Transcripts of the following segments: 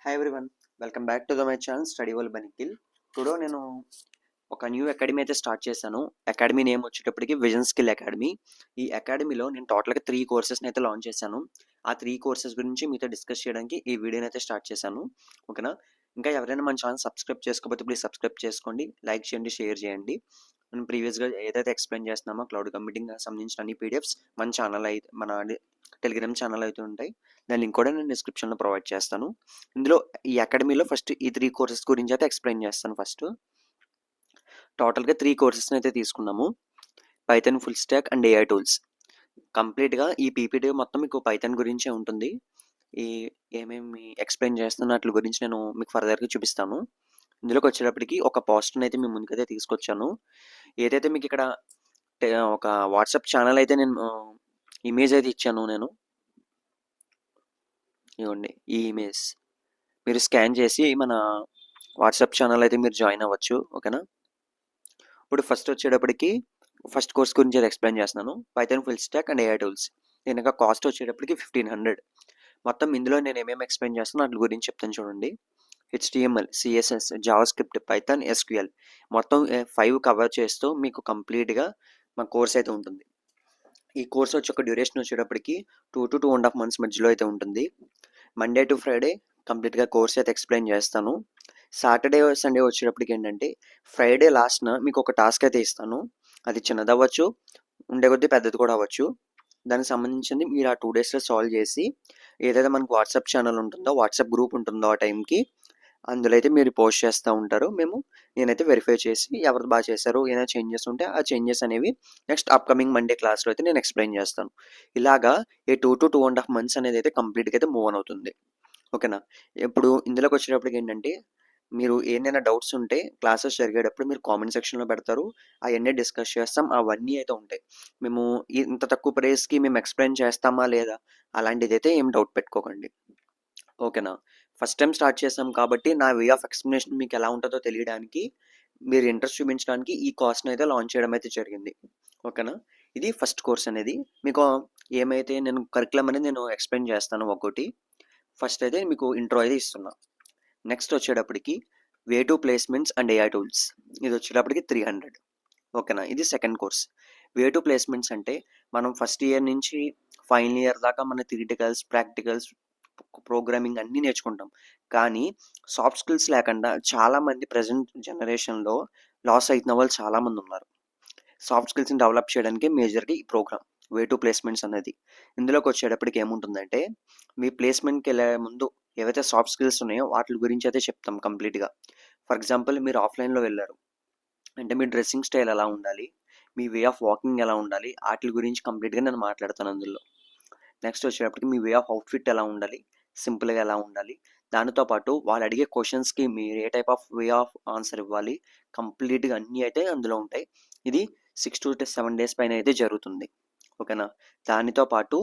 Hi everyone, welcome back to my channel study world by Nikhil. Today నేను ఒక new academy అయితే start చేశాను. Academy name వచ్చేటప్పటికి vision skill academy. ఈ అకాడమీలో నేను టోటల్గా 3 కోర్సెస్ని అయితే లాంచ్ చేశాను. ఆ 3 కోర్సెస్ గురించి మీతో డిస్కస్ చేయడానికి ఈ వీడియోని అయితే స్టార్ట్ చేశాను. ఓకేనా? ఇంకా ఎవరైనా మన ఛానల్ సబ్స్క్రైబ్ చేసుకోకపోతే ప్లీజ్ సబ్స్క్రైబ్ చేసుకోండి, లైక్ చేయండి, షేర్ చేయండి. మనం ప్రీవియస్గా ఏదైతే ఎక్స్ప్లెయిన్ చేస్తున్నామో క్లౌడ్ కంప్యూటింగ్ సంబంధించిన అన్ని పీడిఎఫ్స్ మన ఛానల్ అయితే మన టెలిగ్రామ్ ఛానల్ అయితే ఉంటాయి. దాని లింక్ కూడా నేను డిస్క్రిప్షన్లో ప్రొవైడ్ చేస్తాను. ఇందులో ఈ అకాడమీలో ఫస్ట్ ఈ 3 కోర్సెస్ గురించి అయితే ఎక్స్ప్లెయిన్ చేస్తాను. ఫస్ట్ టోటల్గా 3 కోర్సెస్ని అయితే తీసుకున్నాము. Python full stock and AI tools. కంప్లీట్గా ఈ పీపీటీ మొత్తం మీకు పైథాన్ గురించే ఉంటుంది. ఈ ఏమేమి ఎక్స్ప్లెయిన్ చేస్తున్నట్లు గురించి నేను మీకు ఫర్దర్గా చూపిస్తాను. ఇందులోకి వచ్చేటప్పటికి ఒక పోస్ట్ని అయితే మీ ముందుకైతే తీసుకొచ్చాను. ఏదైతే మీకు ఇక్కడ ఒక వాట్సాప్ ఛానల్ అయితే నేను ఇమేజ్ అయితే ఇచ్చాను. నేను ఇవ్వండి ఈ ఇమేజ్ మీరు స్కాన్ చేసి మన వాట్సాప్ ఛానల్ అయితే మీరు జాయిన్ అవ్వచ్చు. ఓకేనా? ఇప్పుడు ఫస్ట్ వచ్చేటప్పటికి ఫస్ట్ కోర్స్ గురించి అయితే ఎక్స్ప్లెయిన్ చేస్తున్నాను. Python full stock and AI tools. దీని యొక్క కాస్ట్ వచ్చేటప్పటికి 1500. మొత్తం ఇందులో నేను ఏమేమి ఎక్స్ప్లెయిన్ చేస్తాను వాటి గురించి చెప్తాను చూడండి. HTML, CSS, JavaScript, Python, SQL మొత్తం 5 కవర్ చేస్తూ మీకు కంప్లీట్గా మా కోర్స్ అయితే ఉంటుంది. ఈ కోర్స్ వచ్చి ఒక డ్యూరేషన్ వచ్చేటప్పటికి 2 to 2.5 months మధ్యలో అయితే ఉంటుంది. మండే టు ఫ్రైడే కంప్లీట్గా కోర్స్ అయితే ఎక్స్ప్లెయిన్ చేస్తాను. సాటర్డే సండే వచ్చేటప్పటికి ఏంటంటే ఫ్రైడే లాస్ట్న మీకు ఒక టాస్క్ అయితే ఇస్తాను. అది చిన్నది అవ్వచ్చు, ఉండే కొద్దీ పెద్దది కూడా అవ్వచ్చు. దానికి సంబంధించింది మీరు ఆ 2 daysలో సాల్వ్ చేసి ఏదైతే మనకు వాట్సాప్ ఛానల్ ఉంటుందో, వాట్సాప్ గ్రూప్ ఉంటుందో ఆ టైంకి అందులో అయితే మీరు పోస్ట్ చేస్తూ ఉంటారు. నేనైతే వెరిఫై చేసి ఎవరు బాగా చేశారు, ఏదైనా చేంజెస్ ఉంటే ఆ చేంజెస్ అనేవి నెక్స్ట్ అప్కమింగ్ మండే క్లాస్లో అయితే నేను ఎక్స్ప్లెయిన్ చేస్తాను. ఇలాగా ఈ 2 to 2.5 months అనేది అయితే కంప్లీట్గా అయితే మూవ్ ఆన్ అవుతుంది. ఓకేనా? ఇప్పుడు ఇందులోకి వచ్చేటప్పటికి ఏంటంటే మీరు ఏదైనా డౌట్స్ ఉంటే క్లాసెస్ జరిగేటప్పుడు మీరు కామెంట్ సెక్షన్లో పెడతారు, అవన్నీ డిస్కస్ చేస్తాం. అవన్నీ అయితే ఉంటాయి. మేము ఇంత తక్కువ ప్రైస్కి మేము ఎక్స్ప్లెయిన్ చేస్తామా లేదా అలాంటిది అయితే ఏం డౌట్ పెట్టుకోకండి. ఓకేనా? ఫస్ట్ టైం స్టార్ట్ చేసాం కాబట్టి నా వే ఆఫ్ ఎక్స్ప్లెనేషన్ మీకు ఎలా ఉంటుందో తెలియడానికి, మీరు ఇంట్రెస్ట్ చూపించడానికి ఈ కోర్స్ని అయితే లాంచ్ చేయడం అయితే జరిగింది. ఓకేనా? ఇది ఫస్ట్ కోర్స్ అనేది. మీకు ఏమైతే నేను కరికులం అనేది నేను ఎక్స్ప్లెయిన్ చేస్తాను ఒక్కొక్కటి. ఫస్ట్ అయితే మీకు ఇంట్రో అయితే ఇస్తున్నా. నెక్స్ట్ వచ్చేటప్పటికి way to placements and AI tools. ఇది వచ్చేటప్పటికి 300. ఓకేనా? ఇది second course. Way to placements అంటే మనం ఫస్ట్ ఇయర్ నుంచి ఫైనల్ ఇయర్ దాకా మన థియరిటికల్స్, ప్రాక్టికల్స్, ప్రోగ్రామింగ్ అన్నీ నేర్చుకుంటాం. కానీ సాఫ్ట్ స్కిల్స్ లేకుండా చాలామంది ప్రజెంట్ జనరేషన్లో లాస్ అవుతున్న వాళ్ళు చాలామంది ఉన్నారు. సాఫ్ట్ స్కిల్స్ని డెవలప్ చేయడానికి మేజర్గా ఈ ప్రోగ్రామ్ వే టు ప్లేస్మెంట్స్ అనేది. ఇందులోకి వచ్చేటప్పటికి ఏముంటుందంటే మీ ప్లేస్మెంట్కి వెళ్ళే ముందు ఏవైతే సాఫ్ట్ స్కిల్స్ ఉన్నాయో వాటి గురించి అయితే చెప్తాం కంప్లీట్గా. ఫర్ ఎగ్జాంపుల్ మీరు ఆఫ్లైన్లో వెళ్ళారు అంటే మీ డ్రెస్సింగ్ స్టైల్ ఎలా ఉండాలి, మీ వే ఆఫ్ వాకింగ్ ఎలా ఉండాలి, వాటి గురించి కంప్లీట్గా నేను మాట్లాడతాను అందులో. నెక్స్ట్ వచ్చేటప్పటికి మీ వే ఆఫ్ అవుట్ఫిట్ ఎలా ఉండాలి, సింపుల్గా ఎలా ఉండాలి, దానితో పాటు వాళ్ళు అడిగే క్వశ్చన్స్కి మీరు ఏ type of way of answer ఇవ్వాలి, కంప్లీట్గా అన్నీ అయితే అందులో ఉంటాయి. ఇది 6 to 7 days పైన అయితే జరుగుతుంది. ఓకేనా? దానితో పాటు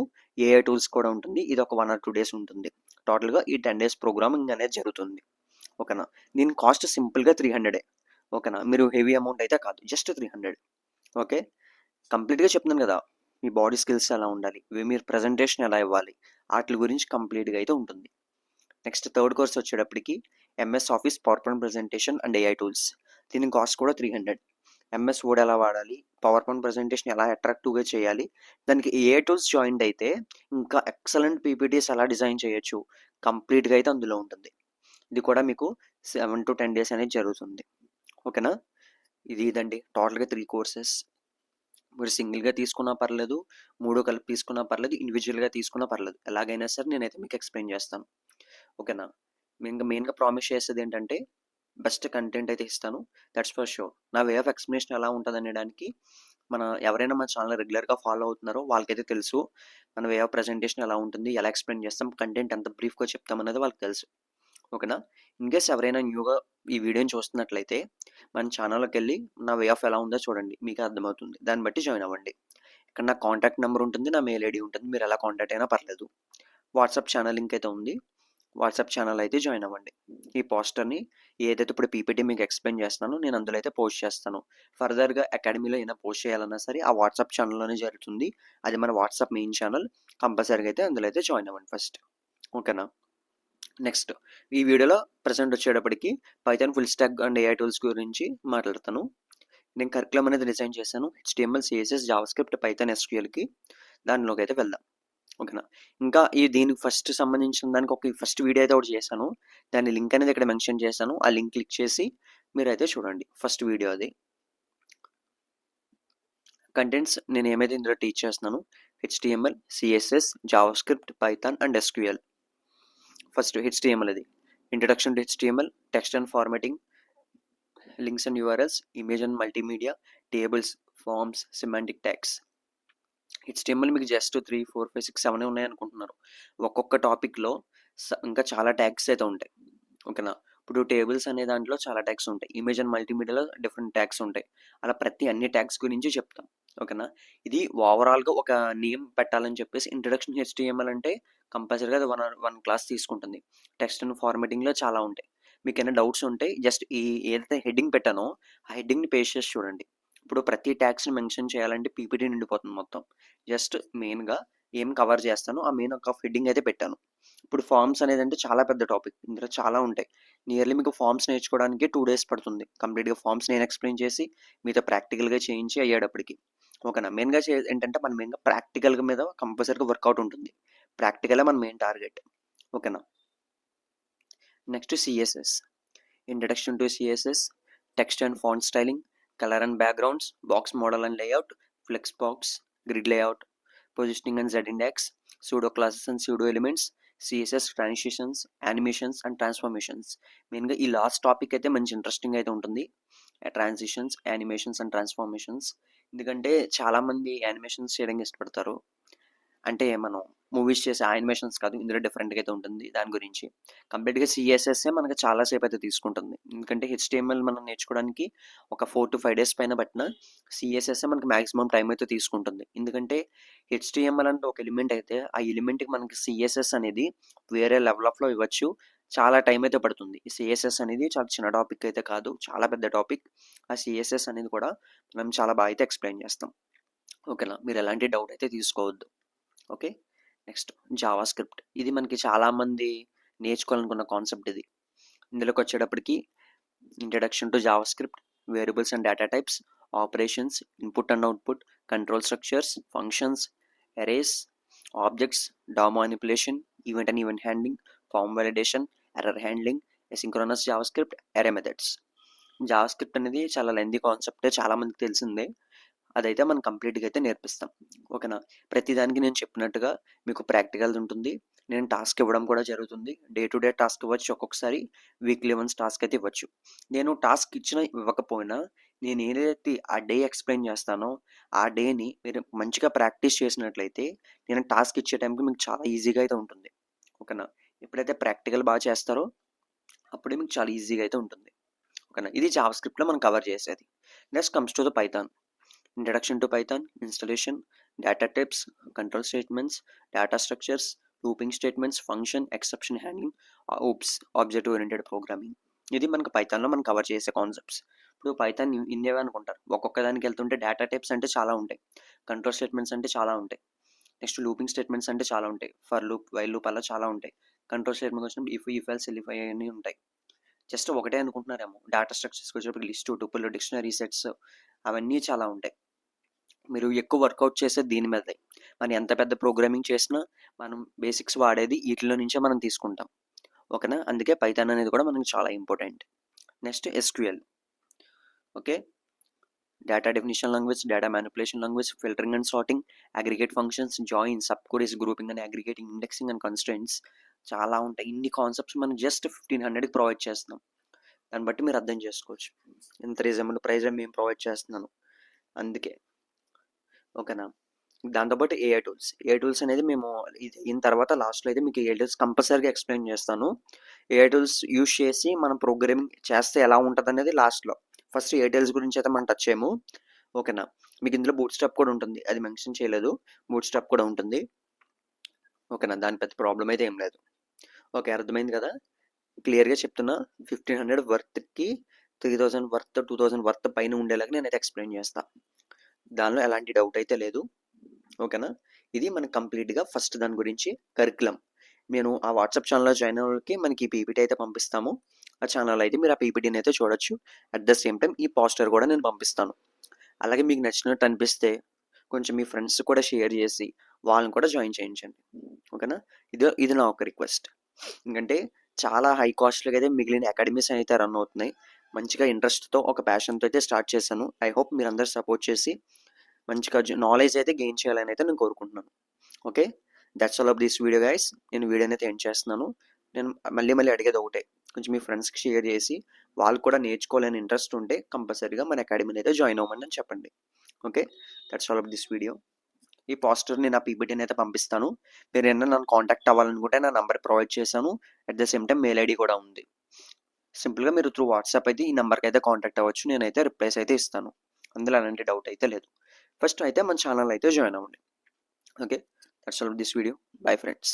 ఏఐ టూల్స్ కూడా ఉంటుంది. ఇది ఒక 1 or 2 days ఉంటుంది. టోటల్గా ఈ 10 days ప్రోగ్రామింగ్ అనేది జరుగుతుంది. ఓకేనా? దీని కాస్ట్ సింపుల్గా 300. ఓకేనా? మీరు హెవీ అమౌంట్ అయితే కాదు, జస్ట్ 300. ఓకే? కంప్లీట్గా చెప్తున్నాను కదా, మీ బాడీ స్కిల్స్ ఎలా ఉండాలి, మీరు ప్రజెంటేషన్ ఎలా ఇవ్వాలి, వాటి గురించి కంప్లీట్గా అయితే ఉంటుంది. నెక్స్ట్ థర్డ్ కోర్స్ వచ్చేటప్పటికి MS office power point presentation and AI tools. దీని కాస్ట్ కూడా 300. MS వర్డ్ ఎలా వాడాలి, పవర్ పాయింట్ ప్రజెంటేషన్ ఎలా అట్రాక్టివ్గా చేయాలి, దానికి ఏఐ టూల్స్ జాయింట్ అయితే ఇంకా ఎక్సలెంట్ పీపీటీస్ ఎలా డిజైన్ చేయొచ్చు, కంప్లీట్గా అయితే అందులో ఉంటుంది. ఇది కూడా మీకు 7 to 10 days అనేది జరుగుతుంది. ఓకేనా? ఇదండి టోటల్గా 3 కోర్సెస్. మీరు సింగిల్గా తీసుకున్నా పర్లేదు, 3 కలిపి తీసుకున్నా పర్లేదు, ఇండివిజువల్గా తీసుకున్నా పర్లేదు, ఎలాగైనా సరే నేనైతే మీకు ఎక్స్ప్లెయిన్ చేస్తాను. ఓకేనా? మెయిన్గా ప్రామిస్ చేసేది ఏంటంటే బెస్ట్ కంటెంట్ అయితే ఇస్తాను. That's for sure. నా వే ఆఫ్ ఎక్స్ప్లెనేషన్ ఎలా ఉంటుంది అనడానికి ఎవరైనా మన ఛానల్ రెగ్యులర్గా ఫాలో అవుతున్నారో వాళ్ళకైతే తెలుసు మన వే ఆఫ్ ప్రజెంటేషన్ ఎలా ఉంటుంది, ఎలా ఎక్స్ప్లెయిన్ చేస్తాం, కంటెంట్ ఎంత బ్రీఫ్గా చెప్తామన్నది వాళ్ళకి తెలుసు. ఓకేనా? ఇన్కేస్ ఎవరైనా న్యూగా ఈ వీడియోని చూస్తున్నట్లయితే మన ఛానల్లోకి వెళ్ళి నా వే ఆఫ్ ఎలా ఉందో చూడండి, మీకు అర్థమవుతుంది. దాన్ని బట్టి జాయిన్ అవ్వండి. ఇక్కడ నా కాంటాక్ట్ నెంబర్ ఉంటుంది, నా మెయిల్ ఐడి ఉంటుంది, మీరు ఎలా కాంటాక్ట్ అయినా పర్లేదు. వాట్సాప్ ఛానల్ లింక్ అయితే ఉంది, వాట్సాప్ ఛానల్ అయితే జాయిన్ అవ్వండి. ఈ పోస్టర్ని ఏదైతే ఇప్పుడు పీపీటీ మీకు ఎక్స్ప్లెయిన్ చేస్తున్నానో నేను అందులో అయితే పోస్ట్ చేస్తాను. ఫర్దర్గా అకాడమీలో ఏదైనా పోస్ట్ చేయాలన్నా సరే ఆ వాట్సాప్ ఛానల్లోనే జరుగుతుంది. అది మన వాట్సాప్ మెయిన్ ఛానల్. కంపల్సరీగా అయితే అందులో అయితే జాయిన్ అవ్వండి ఫస్ట్. ఓకేనా? నెక్స్ట్ ఈ వీడియోలో ప్రెజెంట్ వచ్చేటప్పటికి Python full stock and AI tools గురించి మాట్లాడతాను. నేను కరికులం అనేది డిజైన్ చేశాను హెచ్టిఎంఎల్, సిఎస్ఎస్, జావాస్క్రిప్ట్, పైథాన్, ఎస్క్యూఎల్కి. దానిలోకి అయితే వెళ్దాం. ఓకేనా. ఇంకా దీనికి ఫస్ట్ సంబంధించిన దానికి ఒక ఫస్ట్ వీడియో అయితే ఒకటి చేశాను. దాని లింక్ అనేది ఇక్కడ మెన్షన్ చేశాను. ఆ లింక్ క్లిక్ చేసి మీరైతే చూడండి ఫస్ట్ వీడియో అది. కంటెంట్స్ నేను ఏమైతే ఇందులో టీచ్ చేస్తున్నాను HTML, CSS, JavaScript, Python and SQL. First HTML అది introduction to HTML, text and formatting, links and URLs, image and multimedia, tables, forms, semantic tags. HTML మీకు జస్ట్ 3, 4, 5, 6, 7 ఉన్నాయి అనుకుంటున్నారు. ఒక్కొక్క టాపిక్లో ఇంకా చాలా ట్యాగ్స్ అయితే ఉంటాయి. ఓకేనా. ఇప్పుడు టేబుల్స్ అనే దాంట్లో చాలా ట్యాగ్స్ ఉంటాయి. ఇమేజ్ అండ్ మల్టీమీడియాలో డిఫరెంట్ ట్యాగ్స్ ఉంటాయి. అలా ప్రతి అన్ని ట్యాగ్స్ గురించి చెప్తాం. ఓకేనా. ఇది ఓవరాల్గా ఒక నేమ్ పెట్టాలని చెప్పేసి ఇంట్రడక్షన్ హెచ్టిఎంఎల్ అంటే కంపల్సరీగా అది వన్ క్లాస్ తీసుకుంటుంది. టెక్స్ట్ అండ్ ఫార్మాటింగ్లో చాలా ఉంటాయి. మీకు ఏమైనా డౌట్స్ ఉంటే జస్ట్ ఏదైతే హెడ్డింగ్ పెట్టానో ఆ హెడ్డింగ్ని పేస్ట్ చేసి చూడండి. ఇప్పుడు ప్రతి ట్యాగ్స్ని మెన్షన్ చేయాలంటే పీపీటీ నిండిపోతుంది మొత్తం. జస్ట్ మెయిన్గా ఏం కవర్ చేస్తానో ఆ మెయిన్ ఒక హెడ్డింగ్ అయితే పెట్టాను. ఇప్పుడు ఫార్మ్స్ అనేది అంటే చాలా పెద్ద టాపిక్. ఇందులో చాలా ఉంటాయి. నియర్లీ మీకు ఫార్మ్స్ నేర్చుకోవడానికి 2 days పడుతుంది. కంప్లీట్గా ఫార్మ్స్ నేను ఎక్స్ప్లెయిన్ చేసి మీతో ప్రాక్టికల్గా చేయించి అయ్యేటప్పటికి. ఓకేనా. మెయిన్గా ఏంటంటే మన మెయిన్గా ప్రాక్టికల్గా మీద కంపల్సరీగా వర్కౌట్ ఉంటుంది. ప్రాక్టికలే మన మెయిన్ టార్గెట్. ఓకేనా. Next CSS. Introduction to CSS, text and font styling, colour and backgrounds, box model and layout, flex box, grid layout, positioning and Z index, pseudo classes and pseudo elements, CSS transitions, animations and transformations. మెయిన్గా ఈ last topic అయితే మంచి interesting అయితే ఉంటుంది. Transitions, animations and transformations. ఎందుకంటే చాలామంది animations చేయడానికి ఇష్టపడతారు. అంటే మనం మూవీస్ చేసే యానిమేషన్స్ కాదు, ఇందులో డిఫరెంట్గా అయితే ఉంటుంది. దాని గురించి కంప్లీట్గా సిఎస్ఎస్ఏ మనకి చాలాసేపు అయితే తీసుకుంటుంది. ఎందుకంటే హెచ్టిఎంఎల్ మనం నేర్చుకోవడానికి ఒక 4 to 5 days పైన పట్టిన సిఎస్ఎస్ఏ మనకి మ్యాక్సిమం టైం అయితే తీసుకుంటుంది. ఎందుకంటే హెచ్టిఎంఎల్ అంటే ఒక ఎలిమెంట్ అయితే ఆ ఎలిమెంట్కి మనకి సిఎస్ఎస్ అనేది వేరే లెవెల్ ఆఫ్లో ఇవ్వచ్చు. చాలా టైం అయితే పడుతుంది. ఈ సిఎస్ఎస్ అనేది చాలా చిన్న టాపిక్ అయితే కాదు, చాలా పెద్ద టాపిక్. ఆ సిఎస్ఎస్ అనేది కూడా మనం చాలా బాగా అయితే ఎక్స్ప్లెయిన్ చేస్తాం. ఓకేనా. మీరు ఎలాంటి డౌట్ అయితే తీసుకోవద్దు. ఓకే. Next JavaScript. ఇది మనకి చాలామంది నేర్చుకోవాలనుకున్న కాన్సెప్ట్ ఇది. ఇందులోకి వచ్చేటప్పటికి introduction to JavaScript, variables and data types, operations, input and output, control structures, functions, arrays, objects, DOM manipulation, event and event handling, form validation, error handling, asynchronous JavaScript, array methods. JavaScript అనేది చాలా lengthy కాన్సెప్టే, చాలామందికి తెలిసిందే. అదైతే మనం కంప్లీట్గా అయితే నేర్పిస్తాం. ఓకేనా. ప్రతిదానికి నేను చెప్పినట్టుగా మీకు ప్రాక్టికల్ ఉంటుంది. నేను టాస్క్ ఇవ్వడం కూడా జరుగుతుంది. డే టు డే టాస్క్ ఇవ్వచ్చు, ఒక్కొక్కసారి వీక్లీ వన్స్ టాస్క్ అయితే ఇవ్వచ్చు. నేను టాస్క్ ఇవ్వకపోయినా నేను ఏదైతే ఆ డే ఎక్స్ప్లెయిన్ చేస్తానో ఆ డేని మీరు మంచిగా ప్రాక్టీస్ చేసినట్లయితే నేను టాస్క్ ఇచ్చే టైంకి మీకు చాలా ఈజీగా అయితే ఉంటుంది. ఓకేనా. ఎప్పుడైతే ప్రాక్టికల్ బాగా చేస్తారో అప్పుడే మీకు చాలా ఈజీగా అయితే ఉంటుంది. ఓకేనా. ఇది జావాస్క్రిప్ట్లో మనం కవర్ చేసేది. Next comes to the Python. Introduction to Python, installation, data types, control statements, data structures, looping statements, function, exception handling, object oriented programming. ఇది మనకు పైథాన్లో మనం కవర్ చేసే కాన్సెప్ట్స్. ఇప్పుడు పైథాన్ ఇన్నేవే అనుకుంటారు. ఒక్కొక్క దానికి వెళ్తుంటే డేటా టైప్స్ అంటే చాలా ఉంటాయి, కంట్రోల్ స్టేట్మెంట్స్ అంటే చాలా ఉంటాయి, నెక్స్ట్ లూపింగ్ స్టేట్మెంట్స్ అంటే చాలా ఉంటాయి, ఫర్ లూప్, వైల్ లూప్ అలా చాలా ఉంటాయి. కంట్రోల్ స్టేట్మెంట్ వచ్చినప్పుడు ఇఫ్ ఎల్స్ ఎలిఫ్ అన్నీ ఉంటాయి. జస్ట్ ఒకటే అనుకుంటున్నారేమో. డేటా స్ట్రక్చర్స్కి వచ్చేటప్పుడు లిస్ట్, టుపుల్, డిక్షనరీ సెట్స్ అవన్నీ చాలా ఉంటాయి. మీరు ఎక్కువ వర్కౌట్ చేసేది దీని మీదే. మనం ఎంత పెద్ద ప్రోగ్రామింగ్ చేసినా మనం బేసిక్స్ వాడేది వీటిలో నుంచే మనం తీసుకుంటాం. ఓకేనా. అందుకే పైథాన్ అనేది కూడా మనకి చాలా important. Next SQL. Okay. Data definition language, data manipulation language, filtering and sorting, aggregate functions, join, sub queries, grouping and aggregating, indexing and constraints చాలా ఉంటాయి. ఇన్ని కాన్సెప్ట్స్ మనం జస్ట్ 1500కి ప్రొవైడ్ చేస్తున్నాం. దాన్ని బట్టి మీరు అర్థం చేసుకోవచ్చు ఎంత రీజనబుల్ ప్రైస్ మేము ప్రొవైడ్ చేస్తున్నాను. అందుకే. ఓకేనా. దాంతోపాటు ఏఐ టూల్స్. ఏఐ టూల్స్ అనేది మేము ఇది అయిన తర్వాత లాస్ట్లో అయితే మీకు ఏఐ టూల్స్ కంపల్సరీగా ఎక్స్ప్లెయిన్ చేస్తాను. ఏఐ టూల్స్ యూజ్ చేసి మనం ప్రోగ్రామింగ్ చేస్తే ఎలా ఉంటుంది అనేది లాస్ట్లో. ఫస్ట్ ఏఐ టూల్స్ గురించి అయితే మనం టచ్ చేయము. ఓకేనా. మీకు ఇందులో బూట్ స్ట్రాప్ కూడా ఉంటుంది, అది మెన్షన్ చేయలేదు. బూట్ స్ట్రాప్ కూడా ఉంటుంది. ఓకేనా. దాని పెద్ద ప్రాబ్లం అయితే ఏం లేదు. ఓకే. అర్థమైంది కదా. క్లియర్గా చెప్తున్నా. 1500 వర్త్కి 3000 వర్త్, 2000 వర్త్ పైన ఉండేలాగా నేనైతే ఎక్స్ప్లెయిన్ చేస్తాను. దానిలో ఎలాంటి డౌట్ అయితే లేదు. ఓకేనా. ఇది మనకు కంప్లీట్గా ఫస్ట్ దాని గురించి కరికులం. నేను ఆ వాట్సాప్ ఛానల్‌లో జాయిన్ అయిన వాళ్ళకి మనకి పీపీటీ అయితే పంపిస్తాము. ఆ ఛానల్ అయితే మీరు ఆ పీపీటీని అయితే చూడొచ్చు. అట్ ద సేమ్ టైమ్ ఈ పోస్టర్ కూడా నేను పంపిస్తాను. అలాగే మీకు నచ్చినట్టు అనిపిస్తే కొంచెం మీ ఫ్రెండ్స్ కూడా షేర్ చేసి వాళ్ళని కూడా జాయిన్ చేయించండి. ఓకేనా? ఇది నా ఒక రిక్వెస్ట్. ఎందుకంటే చాలా హై కాస్ట్‌లకి అయితే మిగిలిన అకాడమీస్ అయితే రన్ అవుతున్నాయి. మంచిగా ఇంట్రెస్ట్‌తో ఒక ప్యాషన్‌తో అయితే స్టార్ట్ చేశాను. ఐ హోప్ మీరందరూ సపోర్ట్ చేసి మంచిగా నాలెడ్జ్ అయితే గెయిన్ చేయాలని అయితే నేను కోరుకుంటున్నాను. Okay. That's all of this video guys. నేను వీడియోని అయితే ఎండ్ చేస్తున్నాను. నేను మళ్ళీ అడిగేది ఒకటే. కొంచెం మీ ఫ్రెండ్స్‌కి షేర్ చేసి వాళ్ళు కూడా నేర్చుకోవాలని ఇంట్రెస్ట్ ఉంటే కంపల్సరీగా మన అకాడమీని అయితే జాయిన్ అవ్వమని చెప్పండి. Okay. That's all of this video. ఈ పోస్టర్‌ని నా పీపీటీని అయితే పంపిస్తాను. మీరేమన్నా నన్ను కాంటాక్ట్ అవ్వాలనుకుంటే నా నంబర్ ప్రొవైడ్ చేశాను. At the same time mail ID కూడా ఉంది. సింపుల్‌గా మీరు త్రూ వాట్సాప్ అయితే ఈ నంబర్‌కి అయితే కాంటాక్ట్ అవ్వచ్చు. నేనైతే రిప్లైస్ అయితే ఇస్తాను. అందులో ఎలాంటి డౌట్ అయితే లేదు. ఫస్ట్ అయితే మన ఛానల్ అయితే జాయిన్ అవ్వండి. Okay. That's all of this video. Bye friends.